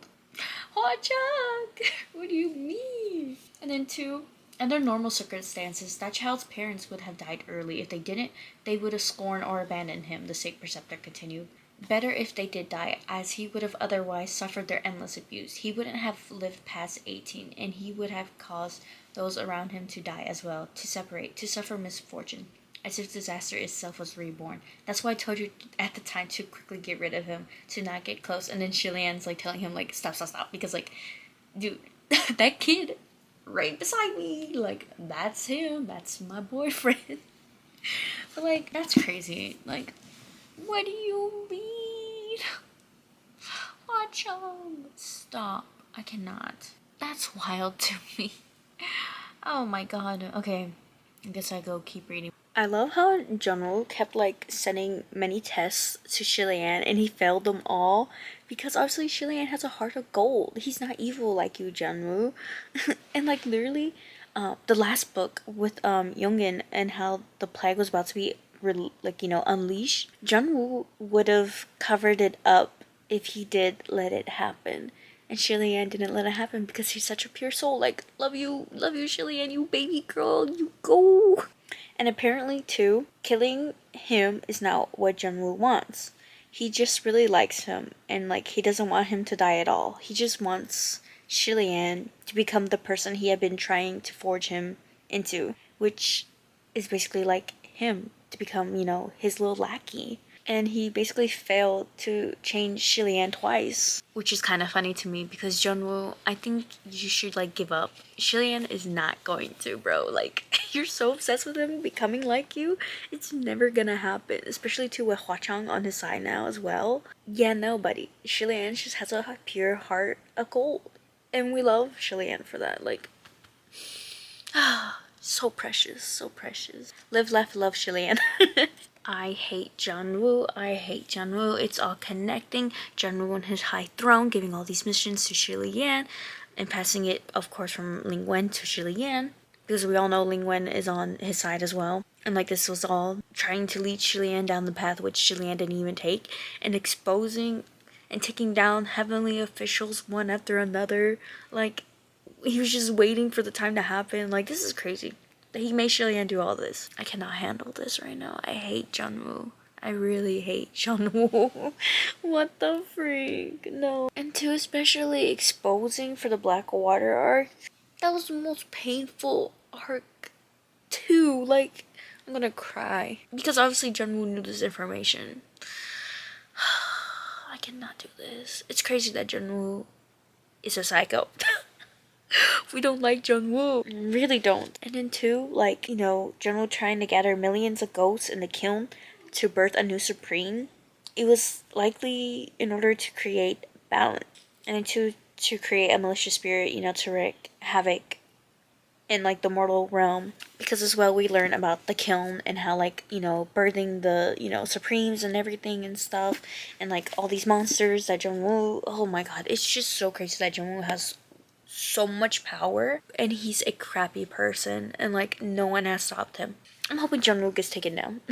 Hwa-chuk! What do you mean? And then two, under normal circumstances, that child's parents would have died early. If they didn't, they would have scorned or abandoned him, the state preceptor continued. Better if they did die, as he would have otherwise suffered their endless abuse. He wouldn't have lived past 18, and he would have caused those around him to die as well, to separate, to suffer misfortune, as if disaster itself was reborn. That's why I told you at the time to quickly get rid of him, to not get close. And then Shilian's like telling him like stop, because like, dude, that kid right beside me, like that's him, that's my boyfriend. But like that's crazy. Like, what do you mean? Watch out. Stop. I cannot. That's wild to me. Oh my god. Okay. I guess I go keep reading. I love how General kept like sending many tests to Shilian and he failed them all because obviously Shilian has a heart of gold. He's not evil like you, Junwoo. And like literally, the last book with Youngin and how the plague was about to be unleashed, Junwoo would have covered it up if he did let it happen. And Shilian didn't let it happen because he's such a pure soul. Like, love you, Shilian, you baby girl, you go. And apparently, too, killing him is not what Junwoo wants. He just really likes him, and like he doesn't want him to die at all. He just wants Shilian to become the person he had been trying to forge him into, which is basically like him to become, his little lackey. And he basically failed to change Shilian twice, which is kind of funny to me because Junwoo, I think you should like give up. Shilian is not going to, bro. Like, you're so obsessed with him becoming like you, it's never gonna happen. Especially too with Hwa-chang on his side now as well. Yeah, no, buddy. Shilian just has a pure heart of gold, and we love Shilian for that. Like, so precious, so precious. Live, laugh, love Shilian. I hate Junwoo. It's all connecting. Junwoo on his high throne, giving all these missions to Shilian, and passing it, of course, from Lingwen to Shilian, because we all know Lingwen is on his side as well. And like this was all trying to lead Shilian down the path which Shilian didn't even take, and exposing and taking down heavenly officials one after another. Like, he was just waiting for the time to happen. Like, this is crazy. He made Shilian do all this. I cannot handle this right now. I hate Junwoo. I really hate Junwoo. What the freak? No. And two, especially exposing for the Blackwater arc. That was the most painful arc too. Like, I'm gonna cry. Because obviously Junwoo knew this information. I cannot do this. It's crazy that Junwoo is a psycho. We don't like Jungwoo. Really don't. And then two, like, you know, Jungwoo trying to gather millions of ghosts in the kiln to birth a new supreme. It was likely in order to create balance. And then two, to create a malicious spirit, you know, to wreak havoc in like the mortal realm, because as well we learn about the kiln and how, like, you know, birthing the, you know, supremes and everything and stuff, and like all these monsters that Jungwoo, oh my god, it's just so crazy that Jungwoo has so much power and he's a crappy person and like no one has stopped him. I'm hoping Jungwoo gets taken down.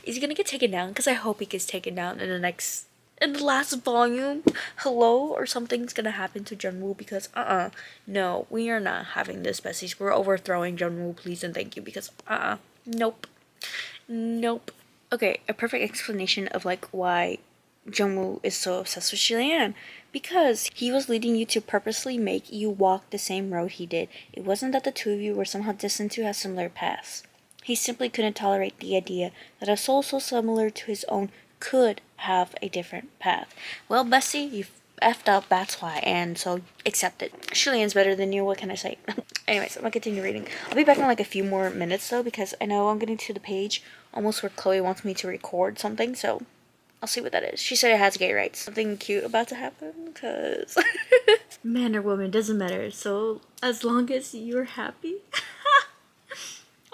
Is he gonna get taken down? Because I hope he gets taken down in the last volume. Hello, or something's gonna happen to Jungwoo, because no, we are not having this, besties. We're overthrowing Jungwoo, please and thank you, because nope. Okay, a perfect explanation of like why Jungwoo is so obsessed with Shilian. Because he was leading you to purposely make you walk the same road he did. It wasn't that the two of you were somehow destined to have similar paths. He simply couldn't tolerate the idea that a soul so similar to his own could have a different path. Well, Bessie, you effed up, that's why, and so accept it. Shilian's better than you, what can I say? Anyways, I'm gonna continue reading. I'll be back in like a few more minutes though, because I know I'm getting to the page almost where Chloe wants me to record something, so I'll see what that is. She said it has gay rights. Something cute about to happen, because man or woman, doesn't matter. So as long as you're happy.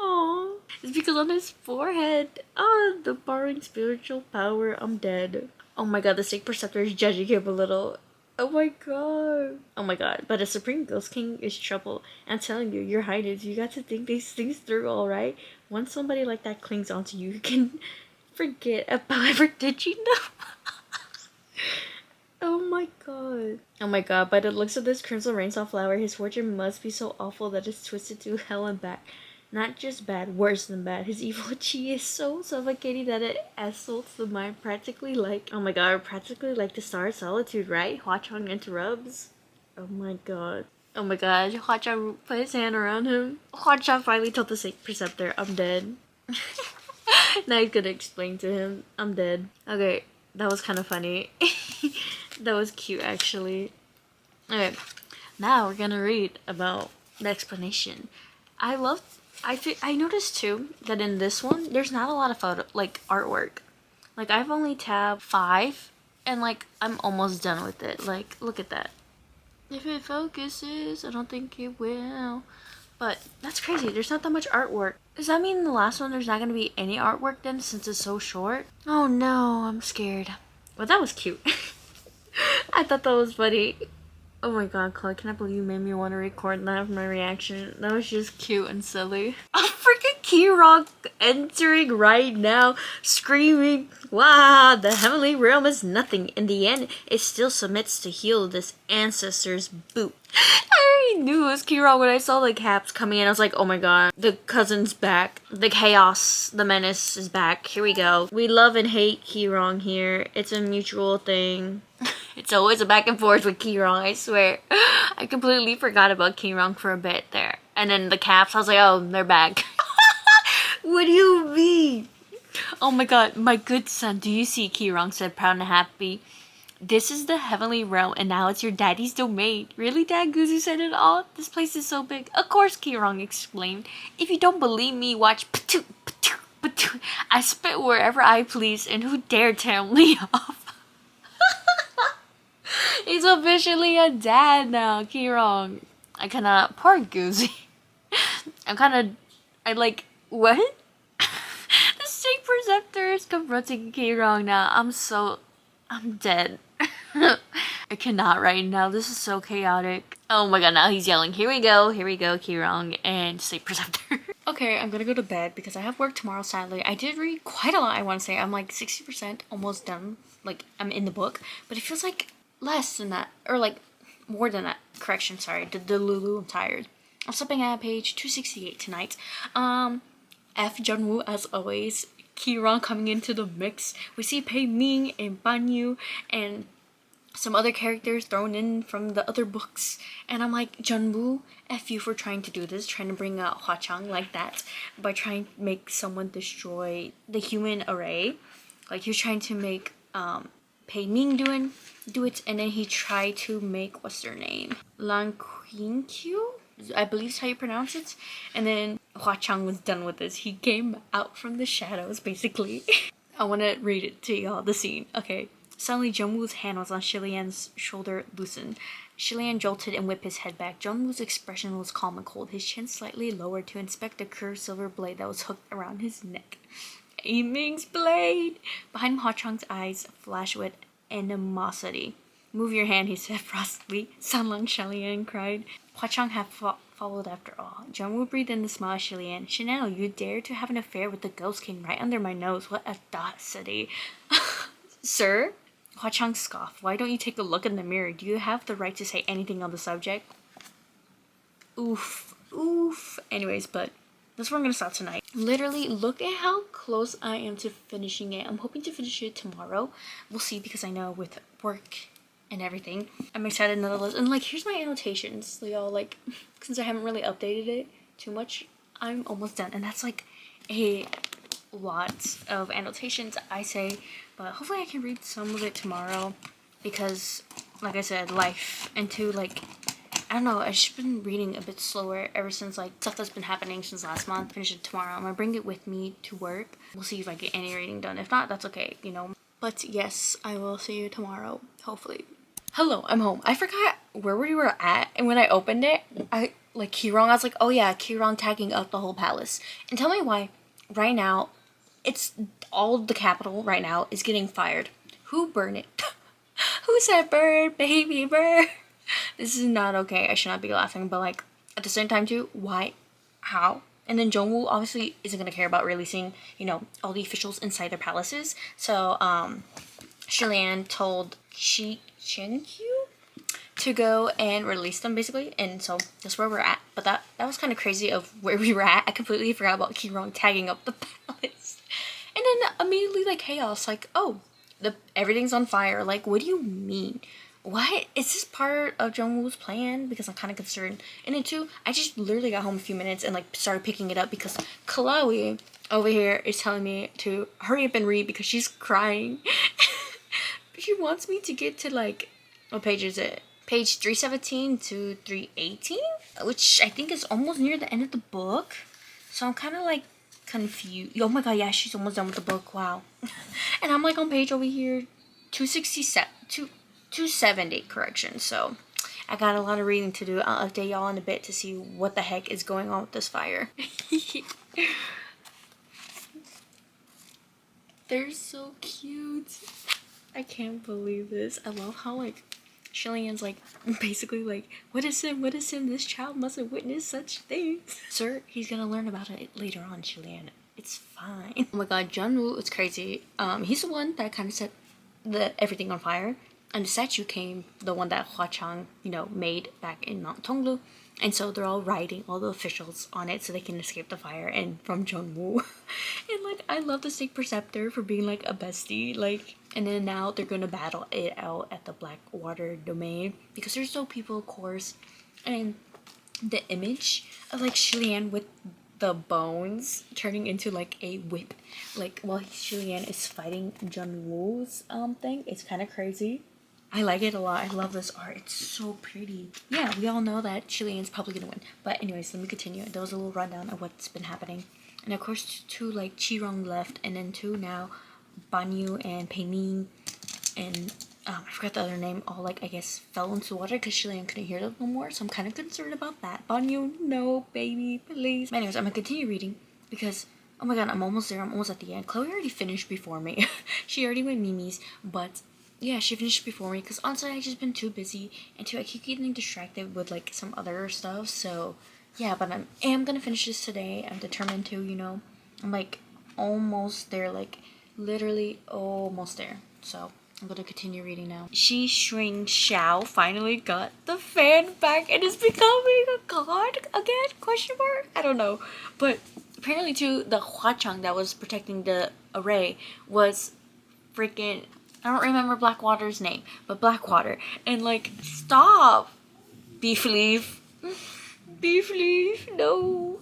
Oh, it's because on his forehead, the borrowing spiritual power, I'm dead. Oh my god, the Snake Preceptor is judging him a little. Oh my god. Oh my god, but a Supreme Ghost King is trouble. I'm telling you, your highness, you got to think these things through, alright? Once somebody like that clings onto you, you can forget about ever ditching them. Oh my god. Oh my god, by the looks of this Crimson Rainsaw flower, his fortune must be so awful that it's twisted to hell and back. Not just bad, worse than bad. His evil chi is so suffocating that it assaults the mind practically like, oh my god, practically like the star of solitude, right? Hwa-Chang interrupts. Oh my god. Oh my god, Hwa-Chang put his hand around him. Hwa-Chang finally told the Snake Preceptor, I'm dead. Now he's gonna explain to him, I'm dead. Okay, that was kind of funny. That was cute, actually. Okay, now we're gonna read about the explanation. I noticed too that in this one there's not a lot of artwork. Like I've only tabbed 5 and like I'm almost done with it. Like look at that. If it focuses, I don't think it will. But that's crazy. There's not that much artwork. Does that mean in the last one there's not gonna be any artwork then, since it's so short? Oh no, I'm scared. Well, that was cute. I thought that was funny. Oh my god, Chloe, can I believe you made me want to record that of my reaction? That was just cute and silly. A freaking Key-Rock entering right now, screaming, wow, the heavenly realm is nothing. In the end, it still submits to heal this ancestor's boot. I already knew it was Key-Rock when I saw the caps coming in. I was like, oh my god, the cousin's back. The chaos, the menace is back. Here we go. We love and hate Key-Rock here. It's a mutual thing. It's always a back and forth with Key-Rock, I swear. I completely forgot about Key-Rock for a bit there. And then the caps, I was like, oh, they're back. What do you mean? Oh my god, my good son, do you see? Key-Rock said, proud and happy. This is the heavenly realm, and now it's your daddy's domain. Really, Dad? Guzu said it all? This place is so big. Of course, Key-Rock explained. If you don't believe me, watch. I spit wherever I please, and who dare tell me off? He's officially a dad now, Key-Rock. I cannot. Poor Goozy. What? The Snake Preceptor is confronting Key-Rock now. I'm dead. I cannot right now. This is so chaotic. Oh my god, now he's yelling. Here we go, Key-Rock and Snake Preceptor. Okay, I'm gonna go to bed because I have work tomorrow, sadly. I did read quite a lot, I want to say. I'm like 60% almost done. Like, I'm in the book. But it feels like less than that. Or like more than that. Correction, sorry. The Lulu, I'm tired. I'm stopping at page 268 tonight. F. Jungwoo, as always. Key-Rock coming into the mix. We see Pei Ming and Ban Yu and some other characters thrown in from the other books. And I'm like, Jungwoo, F you for trying to do this, trying to bring out Hwa-Chang like that by trying to make someone destroy the human array. Like, you're trying to make Pei Ming do it, and then he tried to make, what's their name, Lan Qinkyu, I believe is how you pronounce it. And then Hua Chang was done with this. He came out from the shadows, basically. I want to read it to y'all, the scene. Okay. Suddenly, Jungwoo's hand was on Shilian's shoulder, loosened. Shilian jolted and whipped his head back. Jungwoo's expression was calm and cold, his chin slightly lowered to inspect the curved silver blade that was hooked around his neck. Ming's blade! Behind Hua Chang's eyes flashed with animosity. Move your hand, he said frostily. Sanlang Shilian cried. Hua Chang had followed after all. Jungwoo breathed in the smile at Shilian. Chanel, you dare to have an affair with the Ghost King right under my nose. What audacity. Sir? Hua Chang scoffed. Why don't you take a look in the mirror? Do you have the right to say anything on the subject? Oof. Oof. Anyways, but that's where I'm gonna stop tonight. Literally, look at how close I am to finishing it. I'm hoping to finish it tomorrow. We'll see, because I know with work and everything, I'm excited nonetheless. And like, here's my annotations. So y'all, like, since I haven't really updated it too much, I'm almost done. And that's like a lot of annotations, I say. But hopefully I can read some of it tomorrow, because like I said, life, and to like, I don't know, I've just been reading a bit slower ever since like stuff that's been happening since last month. Finish it tomorrow. I'm gonna bring it with me to work. We'll see if I get any reading done. If not, that's okay, you know. But yes, I will see you tomorrow, hopefully. Hello, I'm home. I forgot where we were at, and when I opened it, I was like, oh yeah, Kirong tagging up the whole palace. And tell me why right now it's all the capital right now is getting fired. Who burned it? Who said burn, baby, burn? This is not okay. I should not be laughing, but like at the same time too, why? How? And then Jungwoo obviously isn't gonna care about releasing, you know, all the officials inside their palaces. So Shilian told Chenkyu to go and release them, basically, and so that's where we're at. But that was kind of crazy of where we were at. I completely forgot about Kirong tagging up the palace, and then immediately like chaos, like, oh, everything's on fire. Like, what do you mean? What is this part of Jungwoo's plan? Because I'm kind of concerned. And then two, I just literally got home a few minutes and like started picking it up because Kalawi over here is telling me to hurry up and read because she's crying. She wants me to get to like, what page is it? Page 317 to 318, which I think is almost near the end of the book. So I'm kind of like confused. Oh my god, yeah, she's almost done with the book. Wow. And I'm like on page over here 270, correction. So I got a lot of reading to do. I'll update y'all in a bit to see what the heck is going on with this fire. They're so cute. I can't believe this. I love how like Shilian's like basically like, what is him? What is him? This child mustn't witness such things. Sir, he's gonna learn about it later on, Shilian. It's fine. Oh my god, Jungwoo, it's crazy. He's the one that kind of set everything on fire. And the statue came, the one that Hua Chang, you know, made back in Mount Tonglu. And so they're all riding all the officials on it so they can escape the fire, and from Jungwoo. And like, I love the Snake Preceptor for being like a bestie. Like, and then now they're gonna battle it out at the Blackwater domain because there's no people, of course. And the image of like Shilian with the bones turning into like a whip, like while Shilian is fighting Jungwoo's thing, it's kind of crazy. I like it a lot. I love this art. It's so pretty. Yeah, we all know that Shilian's probably gonna win. But anyways, let me continue. That was a little rundown of what's been happening. And of course, two like Chirong left, and then two now, Banyu and Peining, and I forgot the other name, all like, I guess, fell into the water because Shilian couldn't hear them no more. So I'm kind of concerned about that. Banyu, no, baby, please. But anyways, I'm gonna continue reading because, oh my god, I'm almost there. I'm almost at the end. Chloe already finished before me. She already went Mimi's, but yeah, she finished before me because honestly, I just been too busy, and I keep getting distracted with like some other stuff. So yeah, but I am gonna finish this today. I'm determined to, you know. I'm like almost there, like literally almost there. So I'm gonna continue reading now. Shi Shring Xiao finally got the fan back and is becoming a god again? Question mark? I don't know. But apparently too, the Hua Chang that was protecting the array was freaking, I don't remember Blackwater's name, but Blackwater. And like, stop! Beef leaf. Beef leaf, no.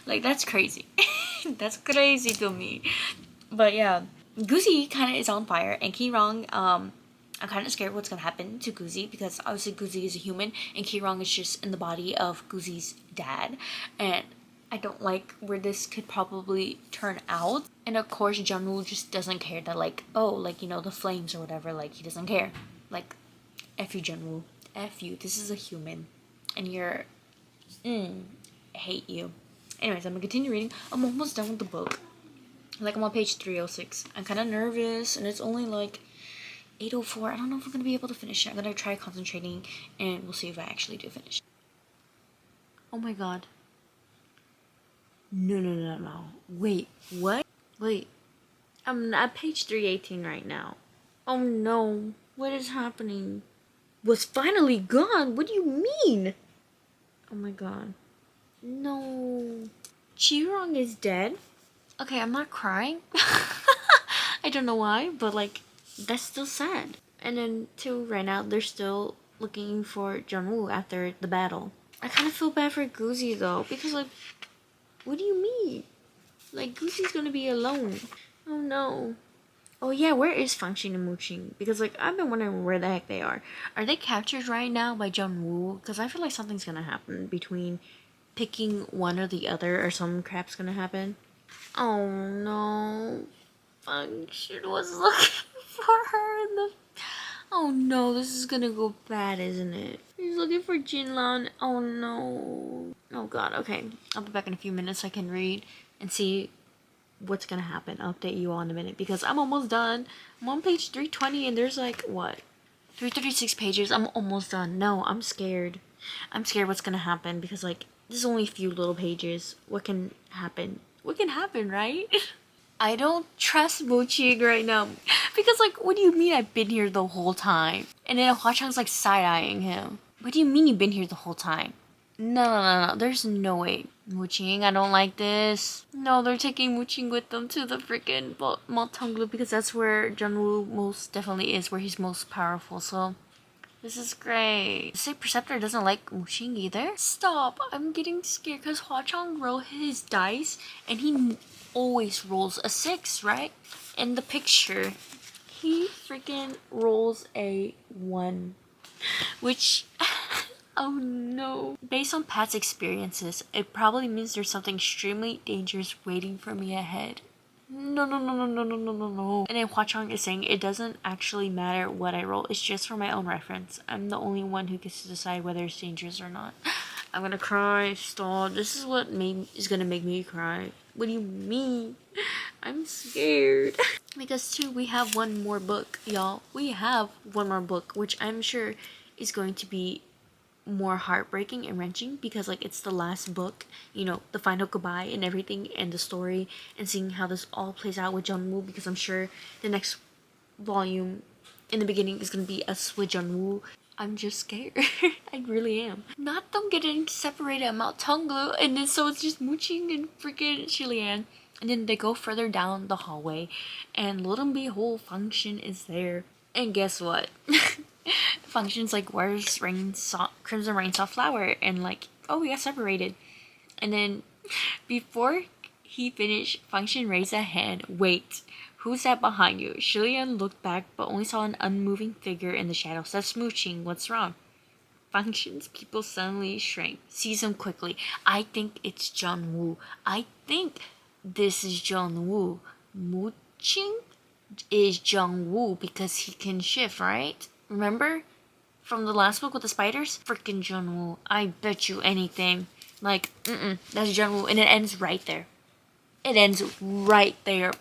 Like, that's crazy. That's crazy to me. But yeah, Guzi kind of is on fire, and Kirong, I'm kind of scared what's gonna happen to Guzi because obviously Guzi is a human, and Kirong is just in the body of Guzi's dad, and I don't like where this could probably turn out. And of course, Junwoo just doesn't care that like, oh, like, you know, the flames or whatever, like he doesn't care. Like, F you, Junwoo. F you. This is a human, and you're, I hate you. Anyways, I'm gonna continue reading. I'm almost done with the book. Like, I'm on page 306. I'm kind of nervous, and it's only like 8:04. I don't know if I'm gonna be able to finish it. I'm gonna try concentrating, and we'll see if I actually do finish. Oh my god. No. Wait, what? Wait. I'm at page 318 right now. Oh no. What is happening? Was finally gone? What do you mean? Oh my god. No. Chirong is dead? Okay, I'm not crying. I don't know why, but like, that's still sad. And then, too, right now, they're still looking for Junwoo after the battle. I kind of feel bad for Guzi though, because like, what do you mean? Like, Guzi's gonna be alone. Oh no. Oh yeah, where is Fangxin and Muqing? Because like, I've been wondering where the heck they are. Are they captured right now by Junwoo? Because I feel like something's gonna happen between picking one or the other, or some crap's gonna happen. Oh no. Fangxin was looking for her in the... Oh no, this is gonna go bad, isn't it? He's looking for Jinlan. Oh no. Oh god, okay. I'll be back in a few minutes so I can read and see what's gonna happen. I'll update you all in a minute because I'm almost done. I'm on page 320 and there's like, what? 336 pages. I'm almost done. No, I'm scared. I'm scared what's gonna happen because like, there's only a few little pages. What can happen? What can happen, right? I don't trust Muqing right now. Because, like, what do you mean I've been here the whole time? And then Hua Chang's, like, side-eyeing him. What do you mean you've been here the whole time? No. There's no way. Muqing, I don't like this. No, they're taking Muqing with them to the freaking Mount Tonglu because that's where Junwoo most definitely is, where he's most powerful, so... This is great. The Sixth Preceptor doesn't like Muqing either? Stop! I'm getting scared because Hua Chang rolled his dice and he always rolls a 6, right? In the picture, he freaking rolls a 1. Which, oh no. Based on past experiences, it probably means there's something extremely dangerous waiting for me ahead. No. And then Hua Chang is saying it doesn't actually matter what I roll. It's just for my own reference. I'm the only one who gets to decide whether it's dangerous or not. I'm gonna cry. Stop. This is what is gonna make me cry. What do you mean? I'm scared. Because too, we have one more book, y'all. We have one more book, which I'm sure is going to be more heartbreaking and wrenching because like it's the last book, you know, the final goodbye and everything and the story and seeing how this all plays out with Junwoo, because I'm sure the next volume in the beginning is gonna be us with Junwoo. I'm just scared. I really am. Not them getting separated at Mount Tonglu and then so it's just Muqing and freaking Shilian. And then they go further down the hallway and lo and behold, Fangxin is there. And guess what? Fangxin's like, where's Crimson Rain Soft Flower? And like, oh, we got separated. And then before he finished, Fangxin raised a hand. Wait, who's that behind you? Shilian looked back but only saw an unmoving figure in the shadows. That's Muqing. What's wrong? Fangxin's pupils suddenly shrank. Sees him quickly. I think it's Junwoo. I think this is Junwoo. Muqing is Junwoo because he can shift, right? Remember? From the last book with the spiders? Freaking Junwoo. I bet you anything. Like, that's Junwoo. And it ends right there. It ends right there.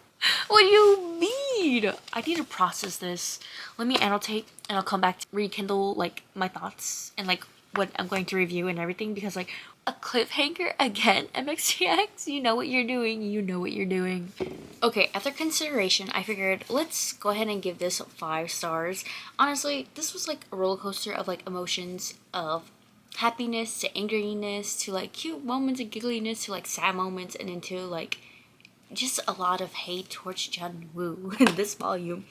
What do you mean? I need to process this. Let me annotate and I'll come back to rekindle like my thoughts and like what I'm going to review and everything, because like a cliffhanger again, MXTX, you know what you're doing. You know what you're doing. Okay, after consideration, I figured let's go ahead and give this 5 stars. Honestly, this was like a roller coaster of like emotions, of happiness to angeriness to like cute moments and giggliness to like sad moments, and into like just a lot of hate towards Junwoo in this volume.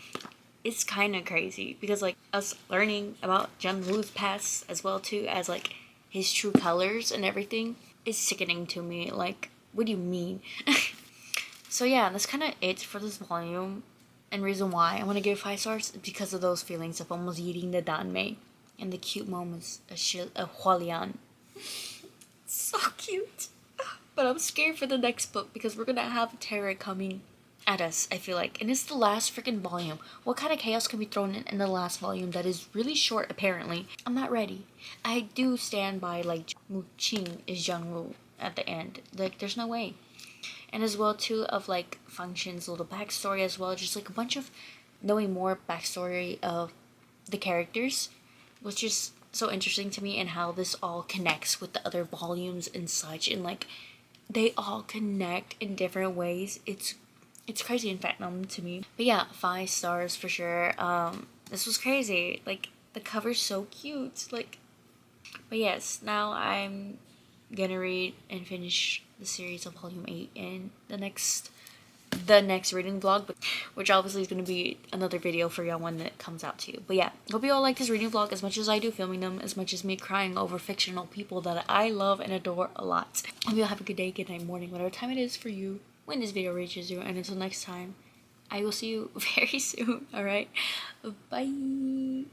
It's kind of crazy because like us learning about Junwoo's past as well too as like his true colors and everything is sickening to me. Like, what do you mean? So yeah, that's kind of it for this volume. And reason why I want to give 5 stars is because of those feelings of almost eating the danmei and the cute moments of Hualian. So cute. But I'm scared for the next book because we're gonna have terror coming at us, I feel like. And it's the last freaking volume. What kind of chaos can be thrown in the last volume that is really short, apparently? I'm not ready. I do stand by, like, Mu Qing is Jungwoo at the end. Like, there's no way. And as well, too, of, like, Function's little backstory as well. Just, like, a bunch of knowing more backstory of the characters, which is so interesting to me, and how this all connects with the other volumes and such. And, like, they all connect in different ways. It's crazy and phantom to me. But yeah, 5 stars for sure. This was crazy. Like, the cover's so cute. Like, but yes, now I'm gonna read and finish the series of volume 8 in the next reading vlog, which obviously is going to be another video for y'all when it comes out too. But yeah, hope you all like this reading vlog as much as I do filming them, as much as me crying over fictional people that I love and adore a lot. Hope you all have a good day, good night, morning, whatever time it is for you when this video reaches you. And until next time, I will see you very soon. Alright, bye.